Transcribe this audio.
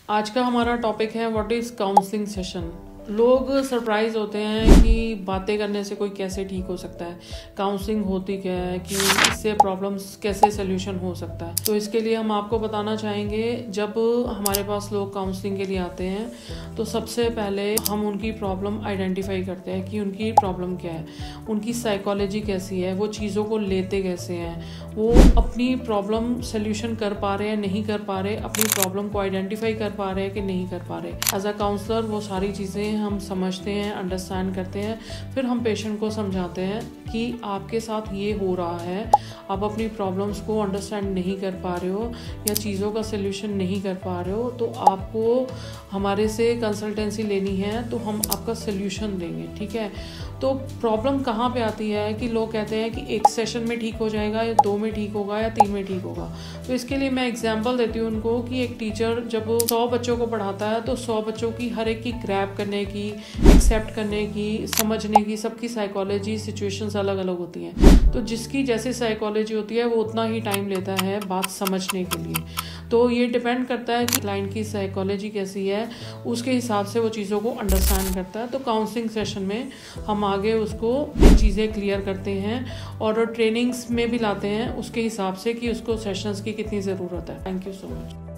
आज का हमारा टॉपिक है व्हाट इज़ काउंसलिंग सेशन। लोग सरप्राइज होते हैं कि बातें करने से कोई कैसे ठीक हो सकता है, काउंसलिंग होती क्या है, कि इससे प्रॉब्लम्स कैसे सोल्यूशन हो सकता है। तो इसके लिए हम आपको बताना चाहेंगे, जब हमारे पास लोग काउंसलिंग के लिए आते हैं तो सबसे पहले हम उनकी प्रॉब्लम आइडेंटिफाई करते हैं कि उनकी प्रॉब्लम क्या है, उनकी साइकोलॉजी कैसी है, वो चीज़ों को लेते कैसे हैं, वो अपनी प्रॉब्लम सोल्यूशन कर पा रहे हैं नहीं कर पा रहे, अपनी प्रॉब्लम को आइडेंटिफाई कर पा रहे हैं कि नहीं कर पा रहे। एज अ काउंसलर वो सारी चीज़ें हम समझते हैं, अंडरस्टैंड करते हैं, फिर हम पेशेंट को समझाते हैं कि आपके साथ ये हो रहा है, आप अपनी प्रॉब्लम्स को अंडरस्टैंड नहीं कर पा रहे हो या चीज़ों का सोल्यूशन नहीं कर पा रहे हो, तो आपको हमारे से कंसल्टेंसी लेनी है तो हम आपका सोल्यूशन देंगे। ठीक है, तो प्रॉब्लम कहाँ पे आती है कि लोग कहते हैं कि एक सेशन में ठीक हो जाएगा या 2 में ठीक होगा या 3 में ठीक होगा। तो इसके लिए मैं एग्जांपल देती हूँ उनको कि एक टीचर जब 100 बच्चों को पढ़ाता है तो 100 बच्चों की हर एक की ग्रैब करने की, एक्सेप्ट करने की, समझने की, सबकी साइकोलॉजी, सिचुएशंस अलग अलग होती हैं। तो जिसकी जैसी साइकोलॉजी होती है वो उतना ही टाइम लेता है बात समझने के लिए। तो ये डिपेंड करता है कि क्लाइंट की साइकोलॉजी कैसी है, उसके हिसाब से वो चीज़ों को अंडरस्टैंड करता है। तो काउंसलिंग सेशन में हम आगे उसको ये चीज़ें क्लियर करते हैं और ट्रेनिंग्स में भी लाते हैं उसके हिसाब से कि उसको सेशंस की कितनी ज़रूरत है। Thank you so much.